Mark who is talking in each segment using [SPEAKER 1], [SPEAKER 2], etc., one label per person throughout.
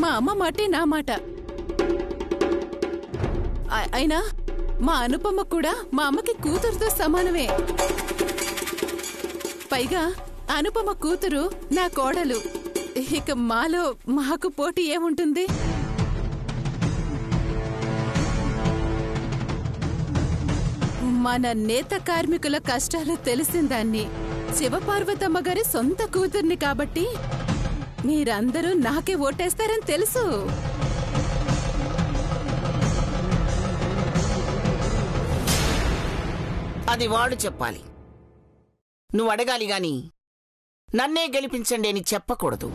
[SPEAKER 1] మా అమ్మ మాటే నా మాట. అయినా మా అనుపమ కూడా మా అమ్మకి కూతురుతో సమానమే. పైగా అనుపమ కూతురు నా కోడలు. ఇక మాలో మాకు పోటీ ఏముంటుంది? మన నేత కార్మికుల కష్టాలు తెలిసిందాన్ని, శివపార్వతమ్మ గారి సొంత కూతుర్ని కాబట్టి మీరందరూ నాకే ఓటేస్తారని తెలుసు.
[SPEAKER 2] అది వాడు చెప్పాలి. నువ్వు అడగాలి గాని నన్నే గెలిపించండి అని చెప్పకూడదు.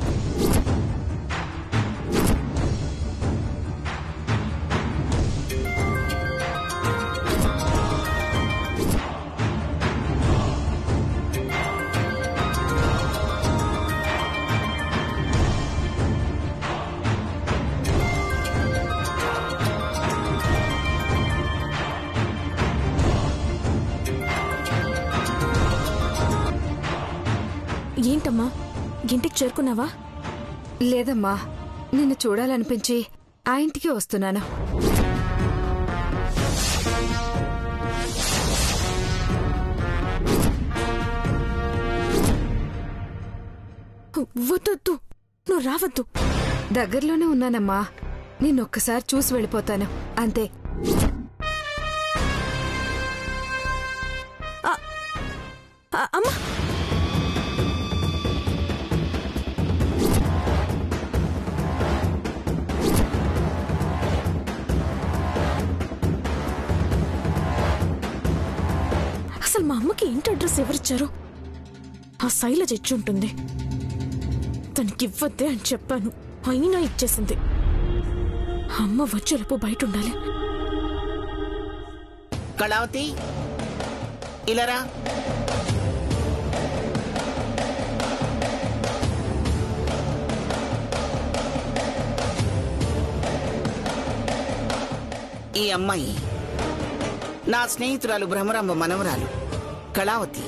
[SPEAKER 3] ఏంటమ్మా, ఇంటికి చేరుకున్నావా?
[SPEAKER 4] లేదమ్మా, నిన్ను చూడాలనిపించి ఆ ఇంటికి వస్తున్నాను.
[SPEAKER 3] వద్దు, నువ్వు రావద్దు.
[SPEAKER 4] దగ్గరలోనే ఉన్నానమ్మా, నిన్నొక్కసారి చూసి వెళ్ళిపోతాను అంతే.
[SPEAKER 3] అమ్మా, అసలు మా అమ్మకి ఇంటి అడ్రస్ ఎవరిచ్చారు? ఆ శైలజ ఇచ్చి ఉంటుంది. తనకి ఇవ్వద్దే అని చెప్పాను, అయినా ఇచ్చేసింది. అమ్మ వచ్చేలోపు బయట ఉండాలి.
[SPEAKER 2] కళావతి, ఇలారా. ఈ అమ్మాయి నా స్నేహితురాలు భ్రమరాంబ మనవరాలు కళావతి.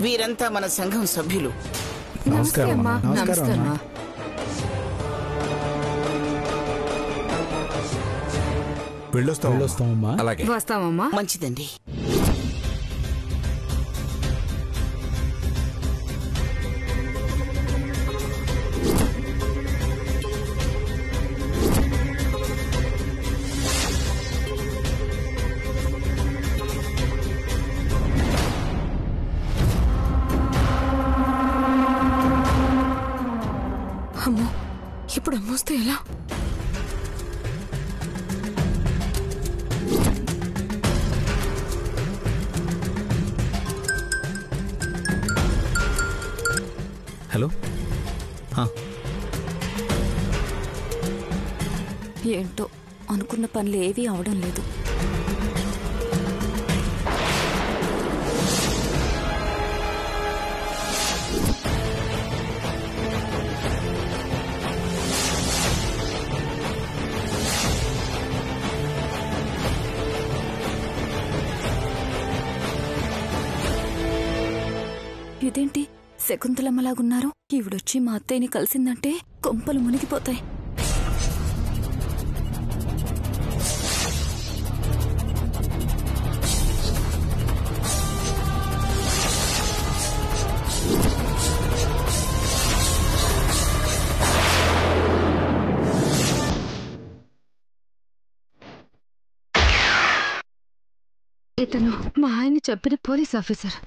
[SPEAKER 2] వీరంతా మన సంఘం సభ్యులు.
[SPEAKER 4] నమస్తే అమ్మా. నమస్తే అమ్మా.
[SPEAKER 5] వెళ్ళొస్తామమ్మా.
[SPEAKER 6] అలాగే
[SPEAKER 4] వస్తామమ్మా.
[SPEAKER 2] మంచిదండి.
[SPEAKER 3] అమ్మో, ఇప్పుడు అమ్మొస్తే ఎలా?
[SPEAKER 6] హలో.
[SPEAKER 7] ఏంటో అనుకున్న పనులు ఏవీ అవడం లేదు. ఇదేంటి శకుంతలమ్మలాగున్నారు? ఈవిడొచ్చి మా అత్తయ్యని కలిసిందంటే కొంపలు మునిగిపోతాయి.
[SPEAKER 4] ఇతను మా ఆయన చెప్పిన పోలీస్ ఆఫీసర్.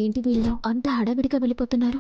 [SPEAKER 3] ఏంటి వీళ్ళు అంత హడావిడిగా వెళ్ళిపోతున్నారు?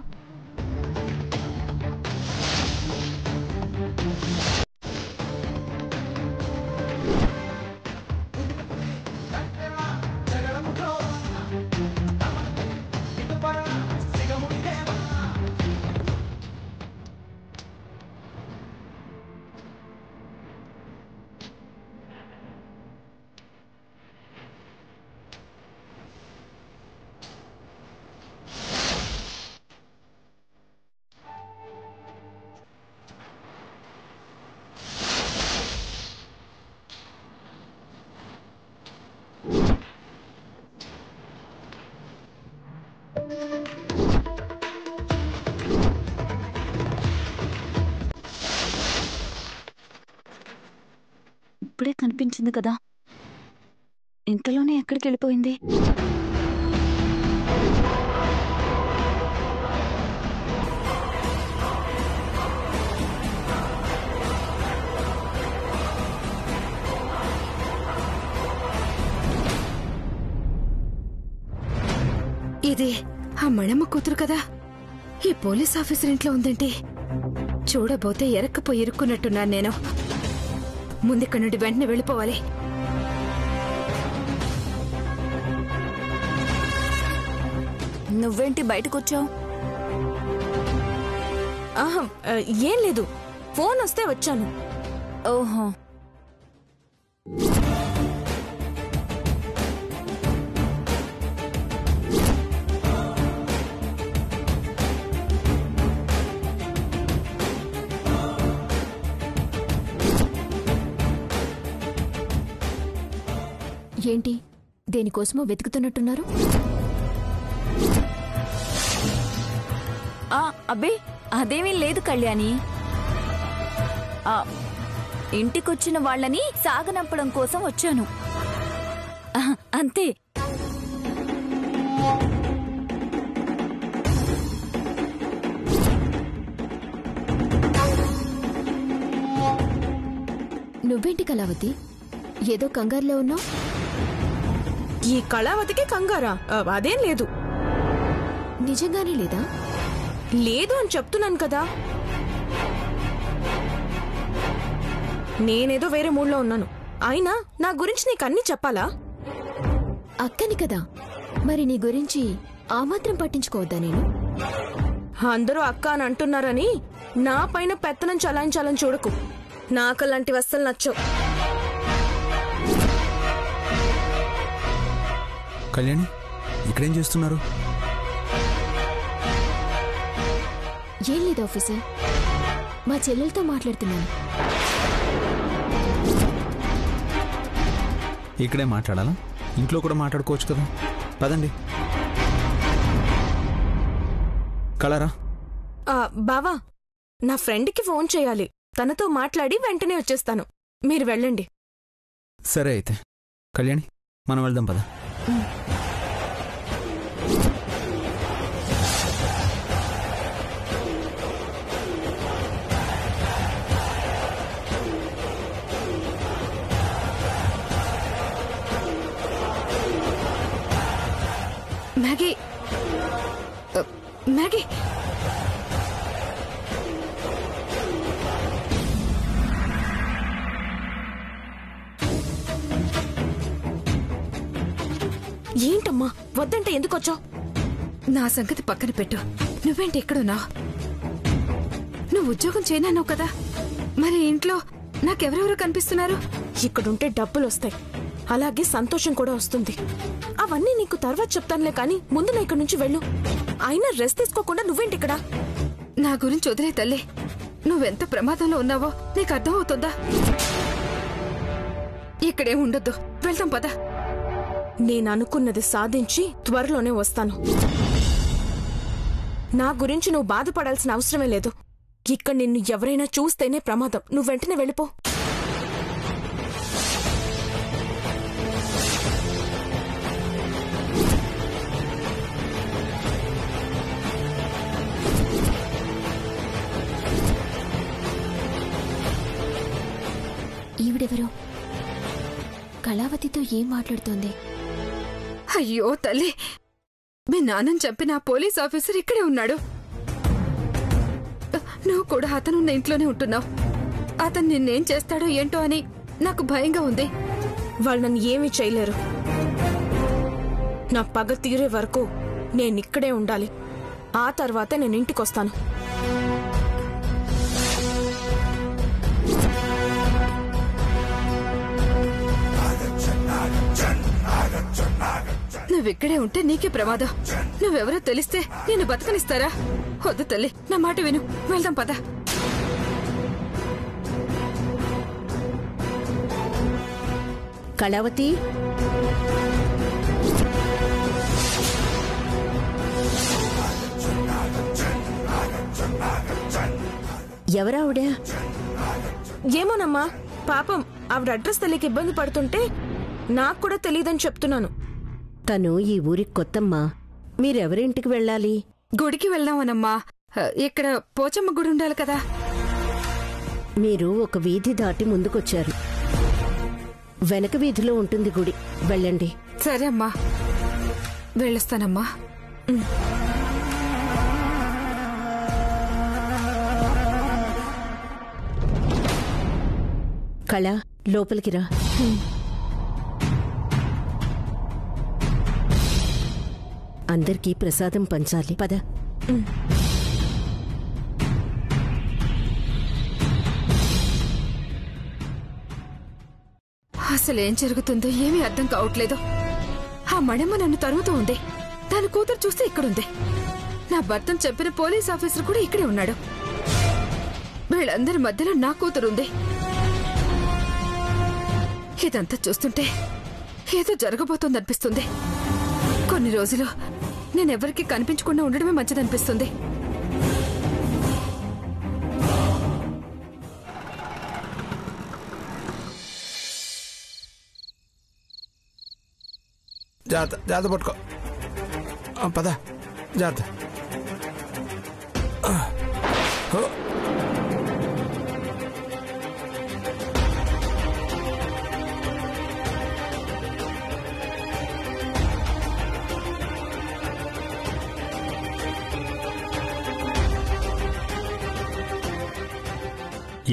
[SPEAKER 7] ఇప్పుడే కనిపించింది కదా, ఇంతలోనే ఎక్కడికి వెళ్ళిపోయింది?
[SPEAKER 4] ఇది ఆ మణమ్మ కూతురు కదా. ఈ పోలీస్ ఆఫీసర్ ఇంట్లో ఉందేంటి? చూడబోతే ఎరక్కపోయి ఇరుక్కున్నట్టున్నాను నేను. ముందిక్కడి నుండి వెంటనే వెళ్ళిపోవాలి.
[SPEAKER 7] నువ్వేంటి బయటకొచ్చావు?
[SPEAKER 3] ఆహా, ఏం లేదు, ఫోన్ వస్తే వచ్చాను.
[SPEAKER 7] ఓహో,
[SPEAKER 5] ఏంటి దేనికోసమో వెతుకుతున్నట్టున్నారు?
[SPEAKER 7] అబ్బే అదేమీ లేదు కళ్యాణి. ఇంటికొచ్చిన వాళ్ళని సాగనంపడం కోసం వచ్చాను, అంతే.
[SPEAKER 5] నువ్వేంటి కళావతి, ఏదో కంగారులో ఉన్నావు?
[SPEAKER 3] ఈ కళావతికి కంగారా? అదేం లేదు.
[SPEAKER 5] నిజంగానే లేదా?
[SPEAKER 3] లేదు అని చెప్తున్నాను కదా. నేనేదో వేరే మూడ్లో ఉన్నాను. అయినా నా గురించి నీకన్నీ చెప్పాలా?
[SPEAKER 5] అక్కని కదా, మరి నీ గురించి ఆ మాత్రం పట్టించుకోవద్దా నేను?
[SPEAKER 3] అందరూ అక్క అని అంటున్నారని నా పైన పెత్తనం చలాయించాలని చూడకు. నాకలాంటి వస్తువులు నచ్చవు.
[SPEAKER 6] కళ్యాణి, ఇక్కడేం చేస్తున్నారు?
[SPEAKER 5] ఏం లేదు ఆఫీసర్, మా చెల్లెలతో మాట్లాడుతున్నాను.
[SPEAKER 6] ఇక్కడే మాట్లాడాలా? ఇంట్లో కూడా మాట్లాడుకోవచ్చు కదా. పదండి. కళారా?
[SPEAKER 3] బావా, నా ఫ్రెండ్కి ఫోన్ చేయాలి. తనతో మాట్లాడి వెంటనే వచ్చేస్తాను. మీరు వెళ్ళండి.
[SPEAKER 6] సరే అయితే కళ్యాణి, మనం వెళ్దాం పద.
[SPEAKER 4] మ్యాగీ, మ్యాగీ,
[SPEAKER 3] ఏంటమ్మా వద్దంటే ఎందుకొచ్చావు?
[SPEAKER 4] నా సంగతి పక్కన పెట్టు. నువ్వేంటి ఎక్కడున్నావు? నువ్వు ఉద్యోగం చేయనన్నావు కదా, మరి ఇంట్లో నాకెవరెవరు కనిపిస్తున్నారు?
[SPEAKER 3] ఇక్కడుంటే డబ్బులు వస్తాయి, అలాగే సంతోషం కూడా వస్తుంది. అవన్నీ నీకు తర్వాత చెప్తానులే, కానీ ముందు నా ఇక్కడి నుంచి వెళ్ళు. అయినా రెస్ట్ తీసుకోకుండా నువ్వేంటి ఇక్కడ?
[SPEAKER 4] నా గురించి వదిలే తల్లి. నువ్వెంత ప్రమాదంలో ఉన్నావో నీకు అర్థమవుతుందా? ఇక్కడే ఉండొద్దు, వెళ్తాం పద.
[SPEAKER 3] నేను అనుకున్నది సాధించి త్వరలోనే వస్తాను. నా గురించి నువ్వు బాధపడాల్సిన అవసరమే లేదు. ఇక్కడ నిన్ను ఎవరైనా చూస్తేనే ప్రమాదం. నువ్వు వెంటనే వెళ్ళిపో.
[SPEAKER 5] ఈవిడెవరు? కళావతితో ఏం మాట్లాడుతోంది?
[SPEAKER 4] అయ్యో తల్లి, మీ నాన్నని చంపిన ఆ పోలీస్ ఆఫీసర్ ఇక్కడే ఉన్నాడు. నువ్వు కూడా అతనున్న ఇంట్లోనే ఉంటున్నావు. అతను నిన్నేం చేస్తాడో ఏంటో అని నాకు భయంగా ఉంది.
[SPEAKER 3] వాళ్ళు నన్ను ఏమీ చేయలేరు. నా పగ తీరే వరకు నేనిక్కడే ఉండాలి. ఆ తర్వాత నేను ఇంటికొస్తాను.
[SPEAKER 4] నువ్విక్కడే ఉంటే నీకే ప్రమాదం. నువ్వెవరో తెలిస్తే నేను బతకనిస్తారా? వద్దు తల్లి, నా మాట విను, వెళ్దాం పద.
[SPEAKER 8] కళావతి, ఎవరావిడ?
[SPEAKER 3] ఏమోనమ్మా, పాపం ఆవిడ అడ్రస్ తెలియక ఇబ్బంది పడుతుంటే నాకు కూడా తెలియదని చెప్తున్నాను.
[SPEAKER 8] తను ఈ ఊరికి కొత్తమ్మా. మీరెవరింటికి వెళ్ళాలి?
[SPEAKER 4] గుడికి వెళ్దామనమ్మా. ఇక్కడ పోచమ్మ గుడి ఉండాలి కదా.
[SPEAKER 8] మీరు ఒక వీధి దాటి ముందుకొచ్చారు. వెనక వీధిలో ఉంటుంది గుడి, వెళ్ళండి.
[SPEAKER 4] సరే అమ్మా, వెళ్ళొస్తానమ్మా.
[SPEAKER 8] కళ, లోపలికి రా. అందరికీ ప్రసాదం పంచాలి, పద.
[SPEAKER 4] అసలేం జరుగుతుందో ఏమీ అర్థం కావట్లేదు. ఆ మణమ్మ నన్ను తరుముతూ ఉంది. దాని కూతురు చూస్తే ఇక్కడుంది. నా భర్తను చెప్పిన పోలీస్ ఆఫీసర్ కూడా ఇక్కడే ఉన్నాడు. వీళ్ళందరి మధ్యలో నా కూతురుంది. ఇదంతా చూస్తుంటే ఏదో జరగబోతోందనిపిస్తుంది. కొన్ని రోజులు నేనెవరికి కనిపించకుండా ఉండడమే మంచిదనిపిస్తుంది.
[SPEAKER 6] జాగ్రత్త పట్టుకో. పద, జాగ్రత్త.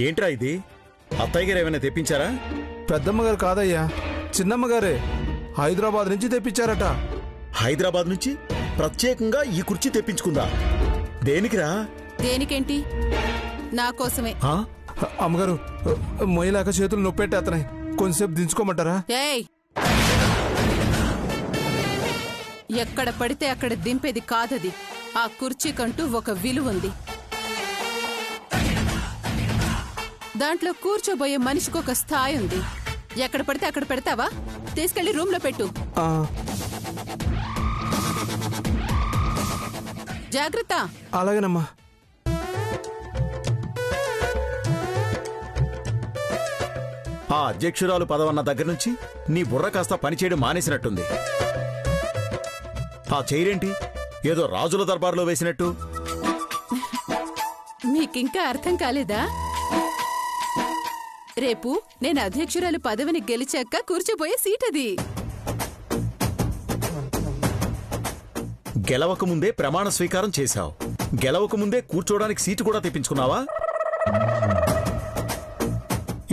[SPEAKER 9] ఏంట్రా ఇది? అత్తయ్య గారు ఏమైనా తెప్పించారా?
[SPEAKER 6] పెద్దమ్మగారు కాదయ్యా, చిన్నమ్మగారే హైదరాబాద్ నుంచి తెప్పించారట.
[SPEAKER 9] హైదరాబాద్ నుంచి ప్రత్యేకంగా ఈ కుర్చీ తెప్పించుకుందా? దేనికిరా?
[SPEAKER 1] దేనికేంటి, నా కోసమే.
[SPEAKER 6] అమ్మగారు, మొయ్యలాక చేతులు నొప్పెట్టేస్తున్నాయి, కొంచెంసేపు దించుకోమంటారా?
[SPEAKER 1] ఏయ్, ఎక్కడ పడితే అక్కడ దింపేది కాదది. ఆ కుర్చీకంటూ ఒక విలువ ఉంది. దాంట్లో కూర్చోబోయే మనిషికి ఒక స్థాయి ఉంది. ఎక్కడ పడితే అక్కడ పెడతావా? తీసుకెళ్లి రూమ్ లో పెట్టు. జాగ్రత్త.
[SPEAKER 6] అలాగేనమ్మా.
[SPEAKER 9] ఆ అధ్యక్షురాలు పదవన్న దగ్గర నుంచి నీ బుర్ర కాస్త పనిచేయడం మానేసినట్టుంది. ఆ చైరేంటి ఏదో రాజుల దర్బార్లో వేసినట్టు?
[SPEAKER 1] మీకింకా అర్థం కాలేదా? రేపు నేను అధ్యక్షురాలు పదవిని గెలిచాక కూర్చోబోయే సీట్ అది.
[SPEAKER 9] గెలవకముందే ప్రమాణ స్వీకారం చేశావు, గెలవకముందే కూర్చోడానికి సీటు కూడా తెప్పించుకున్నావా?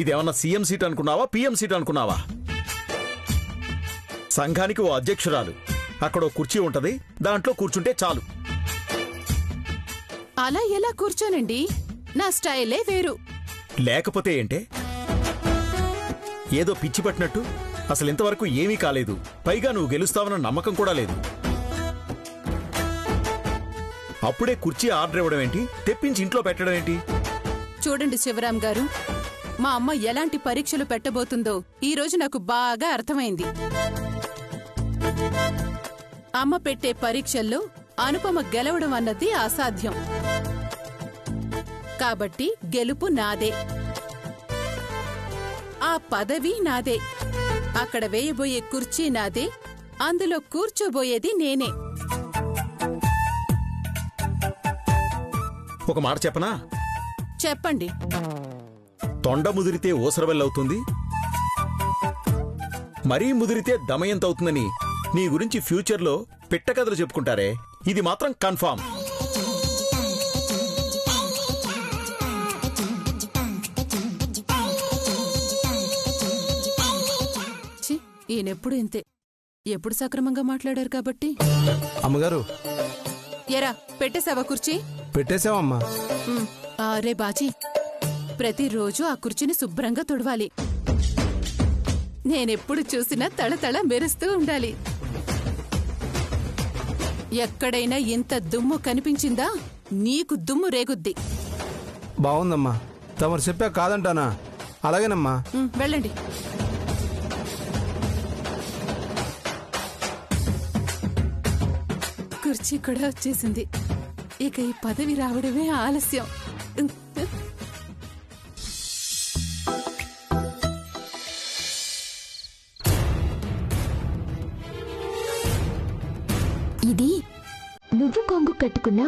[SPEAKER 9] ఇదేమన్నా సీఎం సీట్ అనుకున్నావా, పీఎం సీట్ అనుకున్నావా? సంఘానికి ఓ అధ్యక్షురాలు, అక్కడో కుర్చీ ఉంటది, దాంట్లో కూర్చుంటే చాలు.
[SPEAKER 1] అలా ఎలా కూర్చోనండి? నా స్టైలే వేరు.
[SPEAKER 9] లేకపోతే ఏంటే? ఏదో పిచ్చి పట్టినట్టు అసలు ఇంతవరకు ఏమీ కాలేదు. పైగా నువ్వు గెలుస్తావన్న నమ్మకం కూడా లేదు. అప్పుడే కుర్చీ ఆర్డర్ ఇవ్వడం ఏంటి, తెప్పించి ఇంట్లో పెట్టడం ఏంటి?
[SPEAKER 1] చూడండి శివరాం గారు, మా అమ్మ ఎలాంటి పరీక్షలు పెట్టబోతుందో ఈ రోజు నాకు బాగా అర్థమైంది. అమ్మ పెట్టే పరీక్షల్లో అనుపమ గెలవడం అన్నది అసాధ్యం. కాబట్టి గెలుపు నాదే, ఆ పదవి నాదే, అక్కడ వేయబోయే కుర్చీ నాదే, అందులో కూర్చోబోయేది నేనే.
[SPEAKER 9] ఒక మాట చెప్పనా?
[SPEAKER 1] చెప్పండి.
[SPEAKER 9] తొండ ముదిరితే ఊసరవెల్లవుతుంది, మరీ ముదిరితే దమయంతవుతుందని నీ గురించి ఫ్యూచర్లో పిట్టకథలు చెప్పుకుంటారే, ఇది మాత్రం కన్ఫామ్.
[SPEAKER 1] ఈయనెప్పుడు ఇంతే, ఎప్పుడు సక్రమంగా మాట్లాడారు కాబట్టి.
[SPEAKER 6] అమ్మగారు,
[SPEAKER 1] ఎరా పెట్టేశావా కుర్చీ?
[SPEAKER 6] పెట్టేశావమ్మా.
[SPEAKER 1] రే బాజీ, ప్రతిరోజు ఆ కుర్చీని శుభ్రంగా తుడవాలి. నేనెప్పుడు చూసినా తళతళ మెరుస్తూ ఉండాలి. ఎక్కడైనా ఇంత దుమ్ము కనిపించిందా నీకు దుమ్ము రేగుద్ది.
[SPEAKER 6] బాగుందమ్మా, తమరు చెప్పా కాదంటానా? అలాగేనమ్మా.
[SPEAKER 1] వెళ్ళండి. కుర్చీ కూడా వచ్చేసింది. ఇక ఈ పదవి రావడమే ఆలస్యం.
[SPEAKER 5] ఇది నువ్వు కొంగు కట్టుకున్న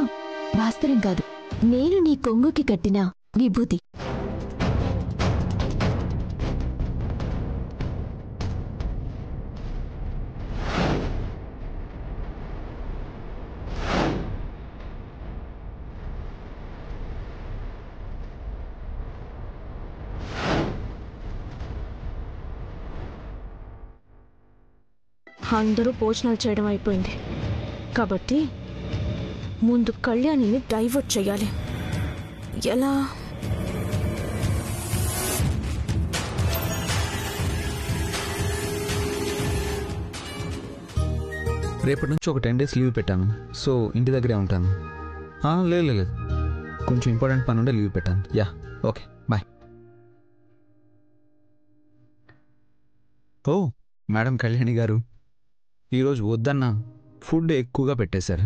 [SPEAKER 5] భాస్కరం కాదు, నేను నీ కొంగుకి కట్టిన విభూతి.
[SPEAKER 3] అందరూ భోజనాలు చేయడం అయిపోయింది కాబట్టి ముందు కళ్యాణిని డైవర్ట్ చేయాలి. ఎలా?
[SPEAKER 6] రేపటి నుంచి ఒక 10 days లీవ్ పెట్టాను. సో ఇంటి దగ్గరే ఉంటాను. లేదు, కొంచెం ఇంపార్టెంట్ పని ఉండే లీవ్ పెట్టాను. Yeah, okay, bye. Oh madam Kalyani గారు, ఈరోజు వద్దన్న ఫుడ్ ఎక్కువగా పెట్టేశారు.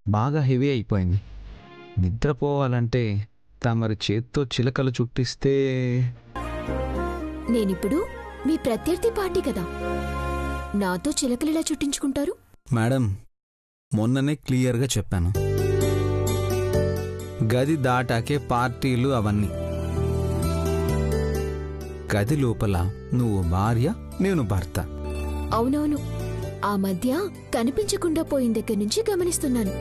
[SPEAKER 6] బాగా హెవీ అయిపోయింది. నిద్రపోవాలంటే తమరి చేత్తో చిలకలు చుట్టిస్తే.
[SPEAKER 5] నేనిప్పుడు మీ ప్రత్యర్థి పార్టీ కదా, నాతో చిలకలిలా చుట్టించుకుంటారు?
[SPEAKER 6] మేడం, మొన్ననే క్లియర్గా చెప్పాను, గది దాటాకే పార్టీలు అవన్నీ. గది లోపల నువ్వు భార్య, నేను భర్త.
[SPEAKER 5] అవునవును, ఆ మధ్య కనిపించకుండా పోయిన దగ్గర నుంచి గమనిస్తున్నాను.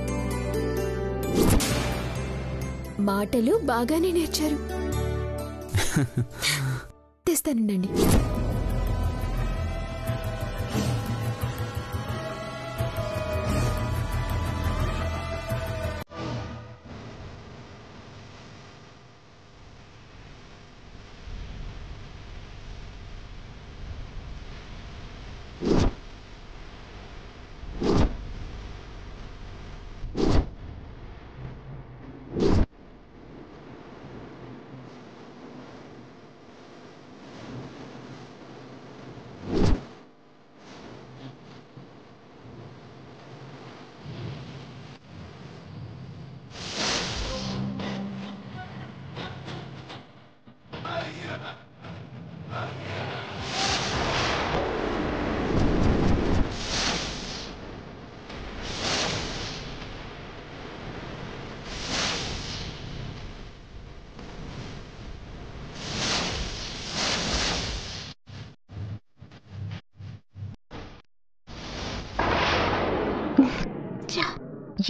[SPEAKER 5] మాటలు బాగానే నేర్చారు. తెస్తానుండండి.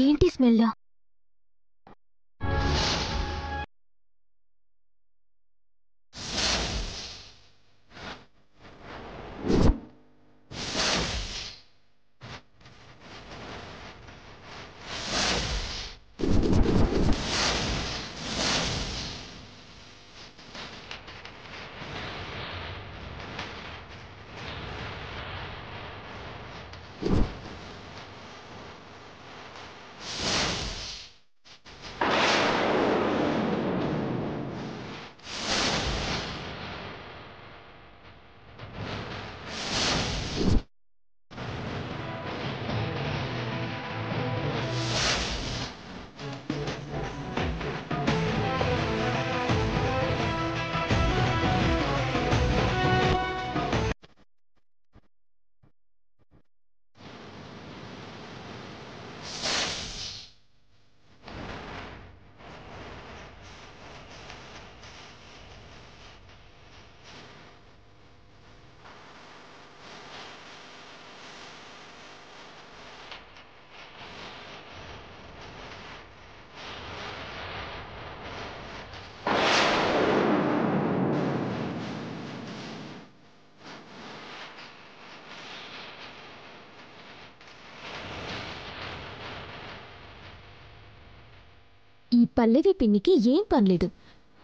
[SPEAKER 5] ఏంటి స్మెల్? ఈ పల్లవి పిన్నికి ఏం పనిలేదు.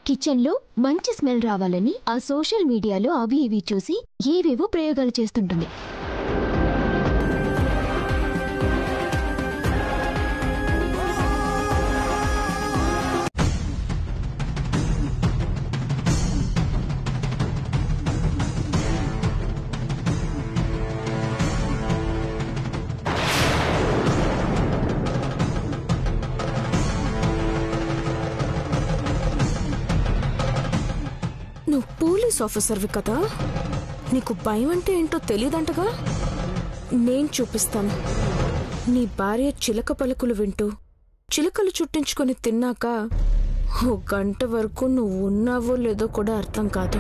[SPEAKER 5] కిచెన్లో మంచి స్మెల్ రావాలని ఆ సోషల్ మీడియాలో అవి ఇవి చూసి ఏవేవో ప్రయోగాలు చేస్తుంటుంది.
[SPEAKER 3] నువ్వు పోలీస్ ఆఫీసర్వి కదా, నీకు భయం అంటే ఏంటో తెలియదంటగా? నేను చూపిస్తాను. నీ భార్య చిలక పలుకులు వింటూ చిలకలు చుట్టించుకొని తిన్నాక 1 గంట వరకు నువ్వు ఉన్నావో లేదో కూడా అర్థం కాదు.